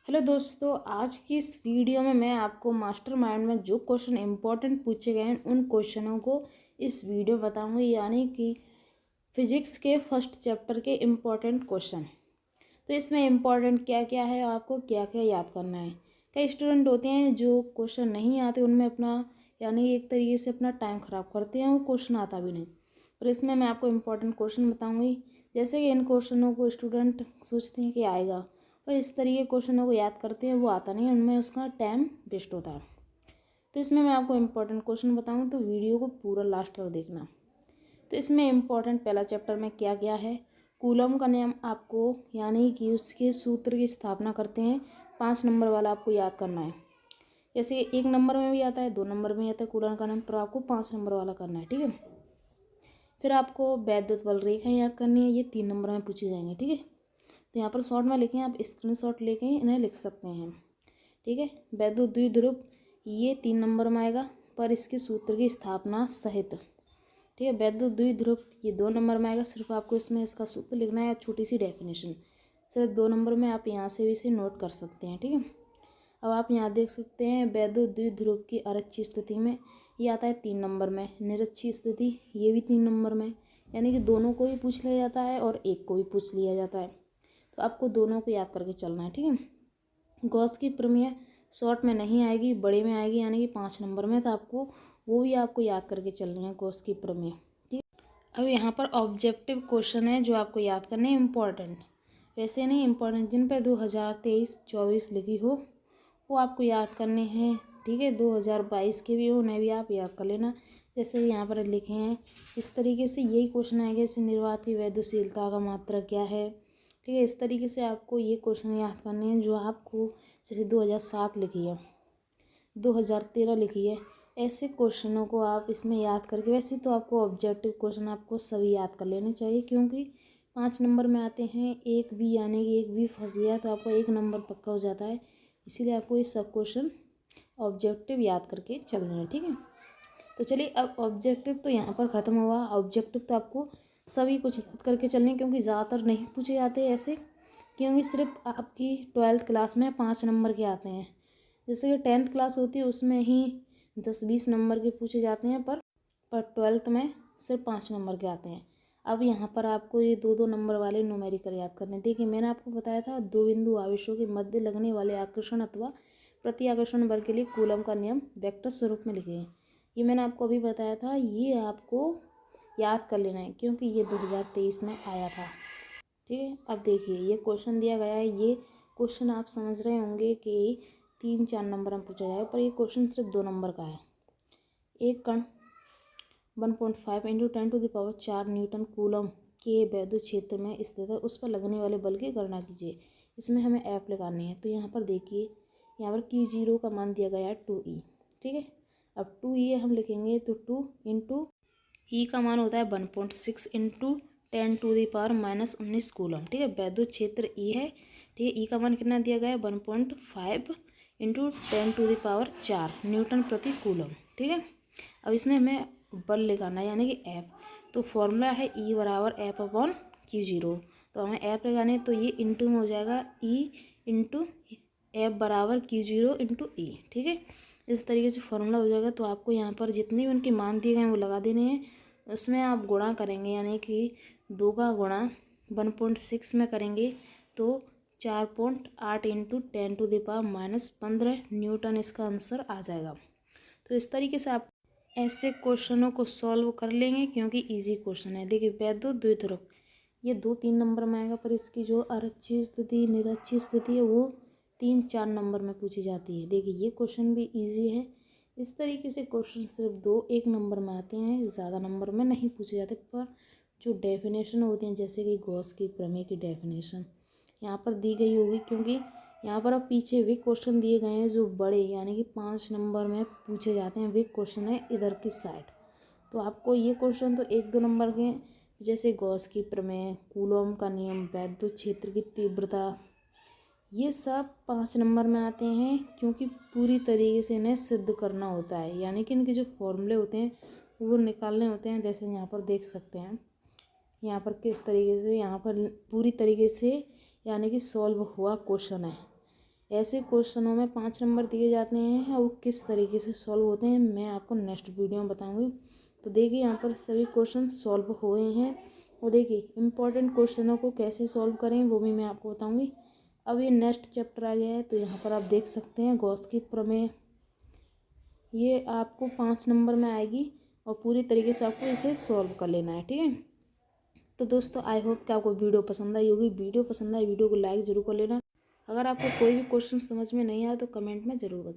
Hello दोस्तों, आज की इस वीडियो में मैं आपको मास्टरमाइंड में जो क्वेश्चन इम्पोर्टेंट पूछे गए हैं उन क्वेश्चनों को इस वीडियो बताऊंगी, यानी कि फिजिक्स के फर्स्ट चैप्टर के इम्पोर्टेंट क्वेश्चन। तो इसमें इम्पोर्टेंट क्या क्या है, आपको क्या क्या याद करना है। कई स्टूडेंट होते हैं जो क्वेश्चन नहीं आते उनमें अपना यानी एक तरीके से अपना टाइम ख़राब करते हैं, वो क्वेश्चन आता भी नहीं। पर इसमें मैं आपको इम्पोर्टेंट क्वेश्चन बताऊँगी। जैसे कि इन क्वेश्चनों को स्टूडेंट सोचते हैं कि आएगा, और इस तरीके क्वेश्चनों को याद करते हैं, वो आता नहीं है, उनमें उसका टाइम वेस्ट होता है। तो इसमें मैं आपको इम्पोर्टेंट क्वेश्चन बताऊँ तो वीडियो को पूरा लास्ट तक देखना। तो इसमें इम्पोर्टेंट पहला चैप्टर में क्या क्या है, कूलम का नियम आपको यानी कि उसके सूत्र की स्थापना करते हैं 5 नंबर वाला आपको याद करना है। जैसे 1 नंबर में भी आता है, 2 नंबर में आता है कूलम का नियम, पर आपको 5 नंबर वाला करना है, ठीक है। फिर आपको वैद्युत बल रेखाएँ याद करनी है, ये 3 नंबर में पूछी जाएंगी, ठीक है। तो यहाँ पर शॉर्ट में लिखें, आप स्क्रीनशॉट लेके इन्हें लिख सकते हैं, ठीक है। वैद्युत द्विध्रुव ये 3 नंबर में आएगा, पर इसके सूत्र की स्थापना सहित, ठीक है। वैद्युत द्विध्रुव ये 2 नंबर में आएगा, सिर्फ आपको इसमें इसका सूत्र लिखना है, छोटी सी डेफिनेशन सिर्फ 2 नंबर में, आप यहाँ से भी इसे नोट कर सकते हैं, ठीक है। अब आप यहाँ देख सकते हैं वैद्युत द्विध्रुव की अरच्छी स्थिति में ये आता है 3 नंबर में, निरच्छी स्थिति ये भी 3 नंबर में, यानी कि दोनों को भी पूछ लिया जाता है और एक को भी पूछ लिया जाता है। तो आपको दोनों को याद करके चलना है, ठीक है। गॉस की प्रमेय शॉर्ट में नहीं आएगी, बड़े में आएगी, यानी कि 5 नंबर में, तो आपको वो भी आपको याद करके चलनी है, गॉस की प्रमेय, ठीक है। अब यहाँ पर ऑब्जेक्टिव क्वेश्चन है जो आपको याद करने हैं, इम्पॉर्टेंट वैसे नहीं, इम्पॉर्टेंट जिन पर 2023-24 लिखी हो वो आपको याद करने हैं, ठीक है। 2022 के भी उन्हें भी आप याद कर लेना। जैसे यहाँ पर लिखे हैं इस तरीके से यही क्वेश्चन आएगा, जैसे निर्वात की वैद्युशीलता का मात्रा क्या है, ठीक है। इस तरीके से आपको ये क्वेश्चन याद करने हैं जो आपको जैसे 2007 लिखी है, 2013 लिखी है, ऐसे क्वेश्चनों को आप इसमें याद करके, वैसे तो आपको ऑब्जेक्टिव क्वेश्चन आपको सभी याद कर लेने चाहिए, क्योंकि 5 नंबर में आते हैं। एक भी यानी कि एक भी फंस गया तो आपको 1 नंबर पक्का हो जाता है, इसीलिए आपको ये सब क्वेश्चन ऑब्जेक्टिव याद करके चलने हैं, ठीक है। तो चलिए, अब ऑब्जेक्टिव तो यहाँ पर ख़त्म हुआ। ऑब्जेक्टिव तो आपको सभी कुछ याद करके चलने, क्योंकि ज़्यादातर नहीं पूछे जाते ऐसे, क्योंकि सिर्फ आपकी 12th क्लास में 5 नंबर के आते हैं। जैसे कि 10th क्लास होती है उसमें ही 10-20 नंबर के पूछे जाते हैं, पर 12th में सिर्फ 5 नंबर के आते हैं। अब यहाँ पर आपको ये 2-2 नंबर वाले न्यूमेरिकल याद करने। देखिए, मैंने आपको बताया था 2 बिंदु आवेशों के मध्य लगने वाले आकर्षण अथवा प्रति आकर्षण बल के लिए कूलम का नियम वेक्टर स्वरूप में लिखे हैं। ये मैंने आपको अभी बताया था, ये आपको याद कर लेना है, क्योंकि ये 2023 में आया था, ठीक है। अब देखिए, ये क्वेश्चन दिया गया है, ये क्वेश्चन आप समझ रहे होंगे कि 3-4 नंबर में पूछा जाएगा, पर ये क्वेश्चन सिर्फ 2 नंबर का है। एक कण 1.5 × 10⁴ न्यूटन कूलम के वैद्युत क्षेत्र में स्थित है, उस पर लगने वाले बल की गणना कीजिए। इसमें हमें एफ लगानी है। तो यहाँ पर देखिए, यहाँ पर Q0 का मान दिया गया है 2E, ठीक है। अब 2E हम लिखेंगे तो 2 × E का मान होता है 1.6 × 10⁻⁻19 कूलम, ठीक है। वैद्युत क्षेत्र E है, ठीक है। E का मान कितना दिया गया है 1.5 × 10⁴ न्यूटन प्रति कूलम, ठीक है। अब इसमें हमें बल लगाना है, यानी कि F। तो फॉर्मूला है E बराबर F/Q0। तो हमें F लगाने, तो ये इंटू में हो जाएगा E × F बराबर Q0 × E, ठीक है। इस तरीके से फॉर्मूला हो जाएगा। तो आपको यहाँ पर जितने भी उनके मान दिए गए हैं वो लगा देने हैं, उसमें आप गुणा करेंगे, यानी कि 2 का गुणा 1.6 में करेंगे तो 4.8 × 10⁻⁻15 न्यूटन इसका आंसर आ जाएगा। तो इस तरीके से आप ऐसे क्वेश्चनों को सॉल्व कर लेंगे, क्योंकि इजी क्वेश्चन है। देखिए, वैद्युत द्विध्रुव ये 2-3 नंबर में आएगा, पर इसकी जो अरच्छी स्थिति निरच्छी स्थिति है वो 3-4 नंबर में पूछी जाती है। देखिए, ये क्वेश्चन भी इजी है। इस तरीके से क्वेश्चन सिर्फ 2-1 नंबर में आते हैं, ज़्यादा नंबर में नहीं पूछे जाते। पर जो डेफिनेशन होती हैं, जैसे कि गॉस की प्रमेय की डेफिनेशन यहाँ पर दी गई होगी, क्योंकि यहाँ पर अब पीछे वे क्वेश्चन दिए गए हैं जो बड़े यानी कि 5 नंबर में पूछे जाते हैं, वे क्वेश्चन है इधर की साइड। तो आपको ये क्वेश्चन तो 1-2 नंबर के, जैसे गॉस की प्रमेय, कूलॉम का नियम, वैद्युत क्षेत्र की तीव्रता, ये सब 5 नंबर में आते हैं, क्योंकि पूरी तरीके से इन्हें सिद्ध करना होता है, यानी कि इनके जो फॉर्मूले होते हैं वो निकालने होते हैं। जैसे यहाँ पर देख सकते हैं, यहाँ पर किस तरीके से यहाँ पर पूरी तरीके से यानी कि सॉल्व हुआ क्वेश्चन है। ऐसे क्वेश्चनों में 5 नंबर दिए जाते हैं और वो किस तरीके से सॉल्व होते हैं मैं आपको नेक्स्ट वीडियो में बताऊंगी। तो देखिए यहाँ पर सभी क्वेश्चन सॉल्व हुए हैं और देखिए इम्पॉर्टेंट क्वेश्चनों को कैसे सॉल्व करें वो भी मैं आपको बताऊंगी। अब ये नेक्स्ट चैप्टर आ गया है, तो यहाँ पर आप देख सकते हैं गॉस की प्रमेय। ये आपको 5 नंबर में आएगी और पूरी तरीके से आपको इसे सॉल्व कर लेना है, ठीक है। तो दोस्तों आई होप कि आपको वीडियो पसंद आई होगी। वीडियो पसंद आई वीडियो को लाइक ज़रूर कर लेना। अगर आपको कोई भी क्वेश्चन समझ में नहीं आया तो कमेंट में ज़रूर बताएं।